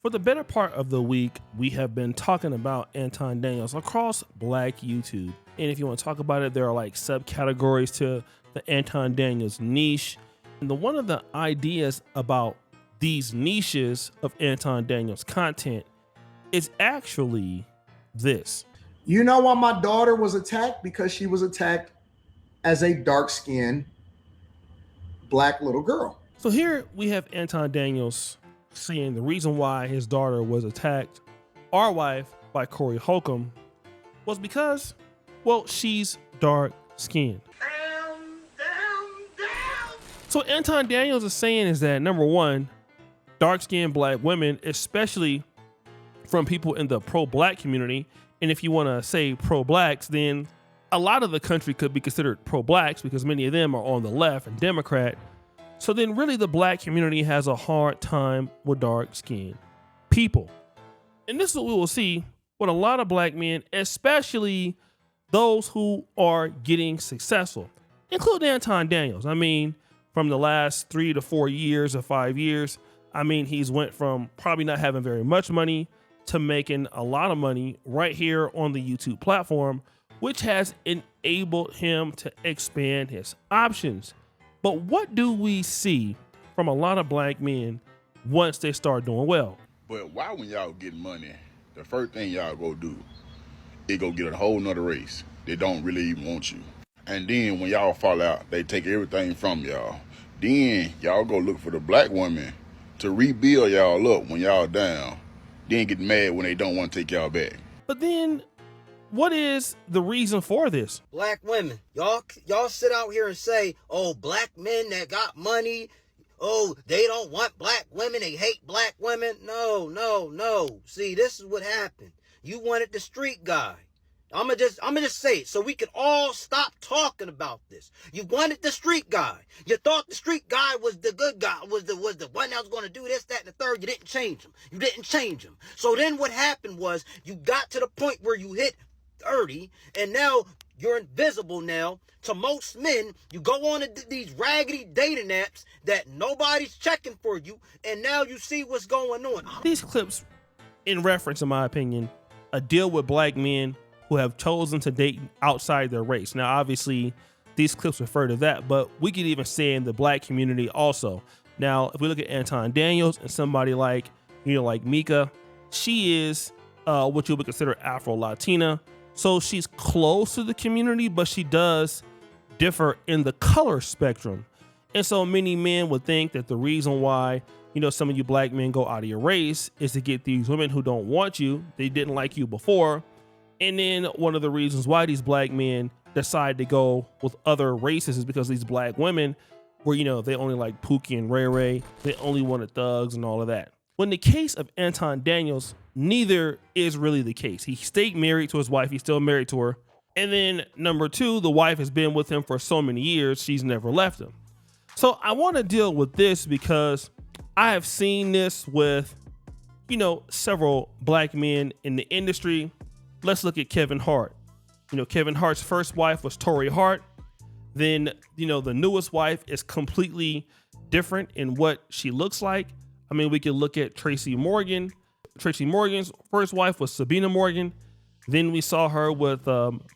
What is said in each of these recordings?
For the better part of the week, we have been talking about Anton Daniels across Black YouTube. And if you want to talk about it, there are like subcategories to the Anton Daniels niche. And one of the ideas about these niches of Anton Daniels content is actually this. You know why my daughter was attacked? Because she was attacked as a dark-skinned Black little girl. So here we have Anton Daniels saying the reason why his daughter was attacked, Our Wife by Corey Holcomb, was because, well, she's dark-skinned. So Anton Daniels is saying is that, number one, dark-skinned Black women, especially from people in the pro-Black community, and if you want to say pro-Blacks, then a lot of the country could be considered pro-Blacks because many of them are on the left and Democrat. So then really the Black community has a hard time with dark-skinned people. And this is what we will see with a lot of Black men, especially those who are getting successful, including Anton Daniels. I mean, from the last 3 to 4 years or 5 years, I mean, he's went from probably not having very much money to making a lot of money right here on the YouTube platform, which has enabled him to expand his options. But what do we see from a lot of Black men once they start doing well? But why when y'all get money, the first thing y'all go do is go get a whole nother race that don't really even want you. And then when y'all fall out, they take everything from y'all. Then y'all go look for the Black woman to rebuild y'all up when y'all down. Then get mad when they don't want to take y'all back. But then what is the reason for this? Black women, y'all sit out here and say, oh, Black men that got money, oh, they don't want Black women, they hate Black women. No. See, this is what happened. You wanted the street guy. I'ma just say it so we can all stop talking about this. You wanted the street guy. You thought the street guy was the good guy, was the one that was going to do this, that, and the third. You didn't change him. You didn't change him. So then what happened was you got to the point where you hit 30, and now you're invisible now to most men. You go on to these raggedy dating apps that nobody's checking for you, and now you see what's going on. These clips, in reference, in my opinion, deal with Black men who have chosen to date outside their race. Now, obviously, these clips refer to that, but we could even say in the Black community also. Now, if we look at Anton Daniels and somebody like, like Mika, she is what you would consider Afro-Latina. So she's close to the community, but she does differ in the color spectrum. And so many men would think that the reason why, some of you Black men go out of your race is to get these women who don't want you, they didn't like you before. And then one of the reasons why these Black men decide to go with other races is because these Black women were, they only like Pookie and Ray Ray. They only wanted thugs and all of that. When the case of Anton Daniels, neither is really the case. He stayed married to his wife. He's still married to her. And then number two, the wife has been with him for so many years. She's never left him. So I want to deal with this because I have seen this with, several Black men in the industry. Let's look at Kevin Hart. Kevin Hart's first wife was Tory Hart. Then, the newest wife is completely different in what she looks like. I mean, we could look at Tracy Morgan. Tracy Morgan's first wife was Sabina Morgan. Then we saw her with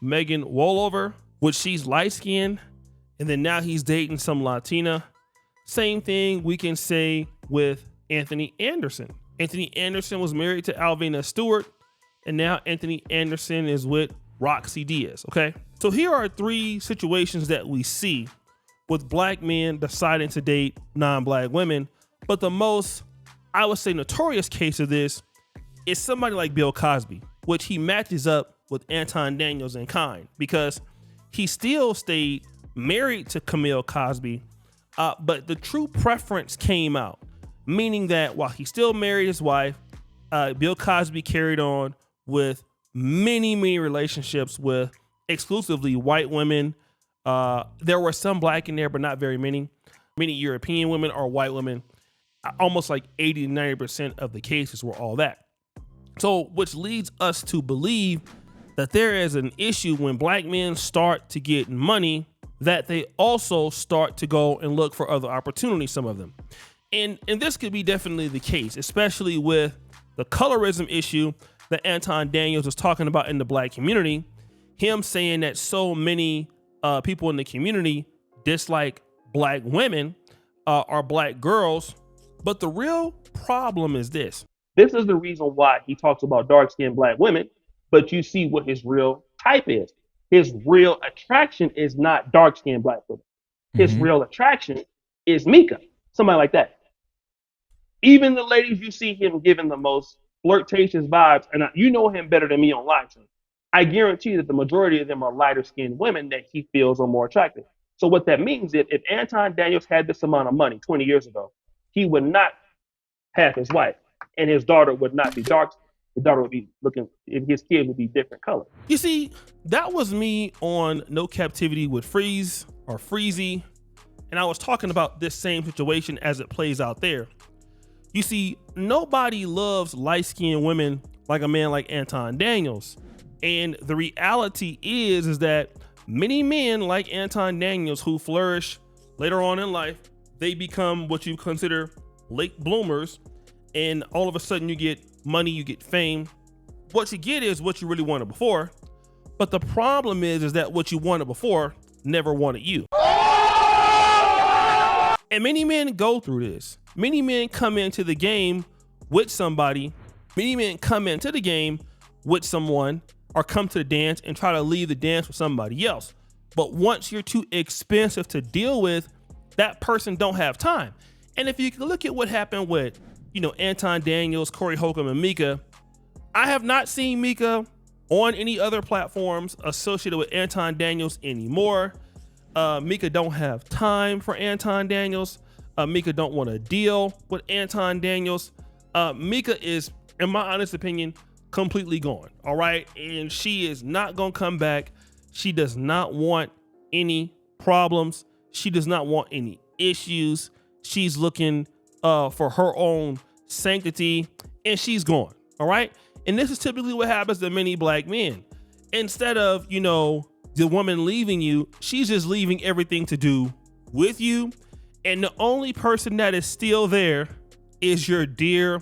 Megan Wollover, which she's light-skinned. And then now he's dating some Latina. Same thing we can say with Anthony Anderson. Anthony Anderson was married to Alvina Stewart. And now Anthony Anderson is with Roxy Diaz, okay? So here are 3 situations that we see with Black men deciding to date non-Black women. But the most, I would say, notorious case of this is somebody like Bill Cosby, which he matches up with Anton Daniels in kind because he still stayed married to Camille Cosby, but the true preference came out, meaning that while he still married his wife, Bill Cosby carried on with many relationships with exclusively white women. There were some Black in there, but not very many. Many European women or white women. Almost like 80 to 90% of the cases were all that. So, which leads us to believe that there is an issue when Black men start to get money, that they also start to go and look for other opportunities, some of them. And this could be definitely the case, especially with the colorism issue that Anton Daniels was talking about in the black community, him saying that so many people in the community dislike black women or black girls. But the real problem is this. This is the reason why he talks about dark-skinned black women, but you see what his real type is. His real attraction is not dark-skinned black women. His real attraction is Mika, somebody like that. Even the ladies you see him giving the most flirtatious vibes, and you know him better than me on live stream. I guarantee that the majority of them are lighter-skinned women that he feels are more attractive. So what that means is if Anton Daniels had this amount of money 20 years ago, he would not have his wife, and his daughter would not be dark. His daughter would be looking, his kid would be different color. You see, that was me on No Captivity with Freeze or Freezy, and I was talking about this same situation as it plays out there. You see, nobody loves light-skinned women like a man like Anton Daniels. And the reality is that many men like Anton Daniels who flourish later on in life, they become what you consider late bloomers, and all of a sudden you get money, you get fame. What you get is what you really wanted before. But the problem is that what you wanted before never wanted you. And many men go through this. Many men come into the game with somebody. Many men come into the game with someone or come to the dance and try to leave the dance with somebody else. But once you're too expensive to deal with, that person don't have time. And if you can look at what happened with, Anton Daniels, Corey Holcomb, and Mika, I have not seen Mika on any other platforms associated with Anton Daniels anymore. Mika don't have time for Anton Daniels. Mika don't want to deal with Anton Daniels. Mika is, in my honest opinion, completely gone. All right. And she is not going to come back. She does not want any problems. She does not want any issues. She's looking for her own sanctity, and she's gone. All right. And this is typically what happens to many black men. Instead of, the woman leaving you, she's just leaving everything to do with you. And the only person that is still there is your dear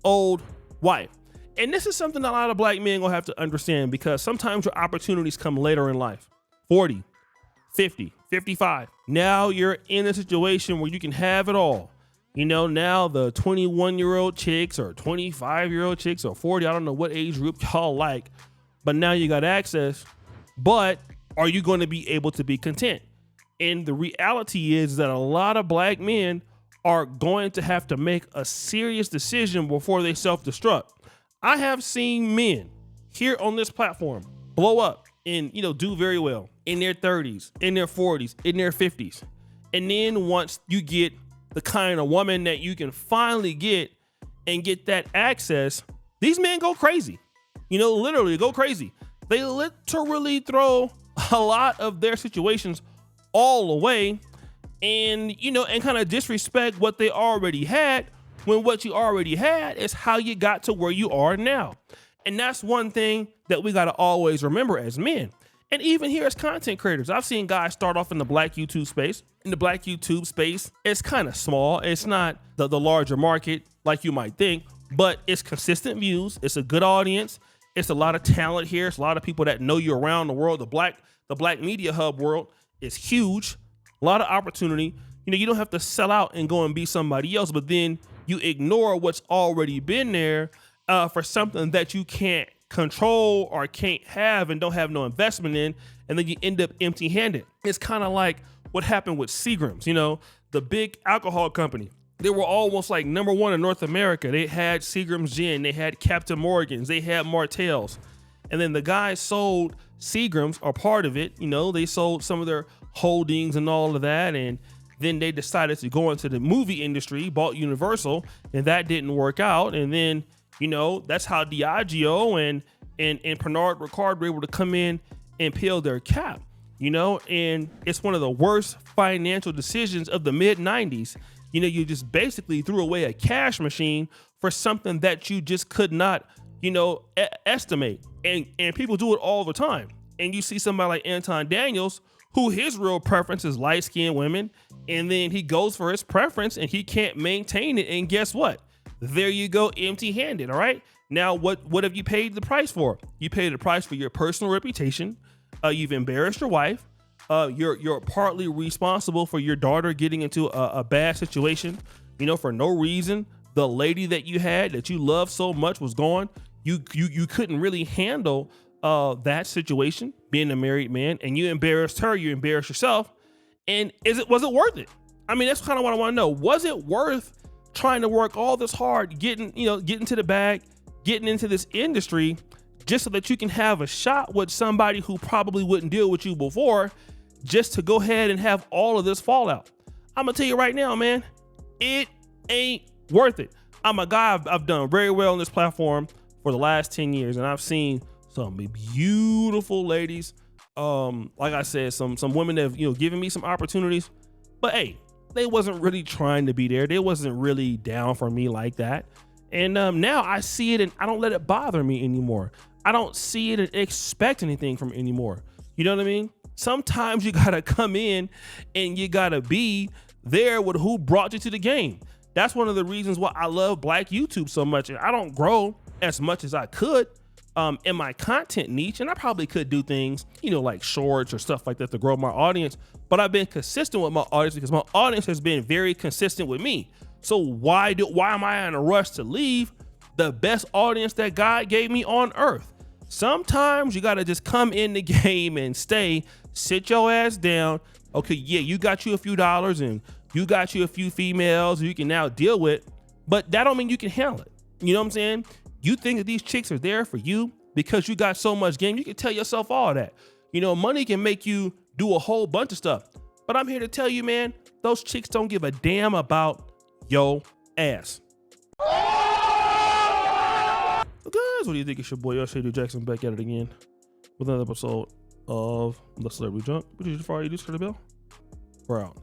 old wife. And this is something a lot of black men gonna have to understand, because sometimes your opportunities come later in life. 40, 50, 55. Now you're in a situation where you can have it all. Now the 21-year-old chicks or 25-year-old chicks or 40, I don't know what age group y'all like, but now you got access. But are you going to be able to be content? And the reality is that a lot of black men are going to have to make a serious decision before they self-destruct. I have seen men here on this platform blow up and, do very well in their 30s, in their 40s, in their 50s. And then once you get the kind of woman that you can finally get and get that access, these men go crazy. Literally go crazy. They literally throw a lot of their situations all away and kind of disrespect what they already had, when what you already had is how you got to where you are now. And that's one thing that we got to always remember as men. And even here as content creators, I've seen guys start off in the black YouTube space. In the black YouTube space, it's kind of small. It's not the larger market like you might think, but it's consistent views. It's a good audience. It's a lot of talent here. It's a lot of people that know you around the world. The black media hub world is huge. A lot of opportunity. You don't have to sell out and go and be somebody else, but then you ignore what's already been there for something that you can't control or can't have and don't have no investment in, and then you end up empty-handed. It's kind of like what happened with Seagram's, the big alcohol company. They were almost like number one in North America. They had Seagram's Gin, they had Captain Morgan's, they had Martell's. And then the guys sold Seagram's, or part of it, they sold some of their holdings and all of that. And then they decided to go into the movie industry, bought Universal, and that didn't work out. And then, that's how Diageo and Pernod Ricard were able to come in and peel their cap, and it's one of the worst financial decisions of the mid 90s. You just basically threw away a cash machine for something that you just could not, estimate. And people do it all the time. And you see somebody like Anton Daniels, who his real preference is light-skinned women, and then he goes for his preference and he can't maintain it. And guess what? there you go, empty-handed. All right. Now, what have you paid the price for? You paid the price for your personal reputation. You've embarrassed your wife. You're partly responsible for your daughter getting into a bad situation, for no reason. The lady that you had that you loved so much was gone. You couldn't really handle that situation, being a married man, and you embarrassed her, you embarrassed yourself. And was it worth it? I mean, that's kind of what I want to know. Was it worth trying to work all this hard, getting to the bag, getting into this industry, just so that you can have a shot with somebody who probably wouldn't deal with you before, just to go ahead and have all of this fallout? I'm gonna tell you right now, man, it ain't worth it. I'm a guy, I've done very well on this platform for the last 10 years, and I've seen some beautiful ladies. Like I said, some women that have, given me some opportunities, but hey, they wasn't really trying to be there. They wasn't really down for me like that. And now I see it and I don't let it bother me anymore. I don't see it and expect anything from it anymore. You know what I mean? Sometimes you gotta come in and you gotta be there with who brought you to the game. That's one of the reasons why I love Black YouTube so much. I don't grow as much as I could in my content niche, and I probably could do things, like shorts or stuff like that to grow my audience, but I've been consistent with my audience because my audience has been very consistent with me. So why am I in a rush to leave the best audience that God gave me on earth? Sometimes you gotta just come in the game and stay, sit your ass down. Okay, yeah, you got you a few dollars and you got you a few females you can now deal with, but that don't mean you can handle it. You know what I'm saying? You think that these chicks are there for you because you got so much game. You can tell yourself all that. Money can make you do a whole bunch of stuff. But I'm here to tell you, man, those chicks don't give a damn about your ass. So guys, what do you think? It's your boy Oshay Duke Jackson back at it again with another episode of The Celebrity Junk. What did you fire? You just heard the bell? We're out.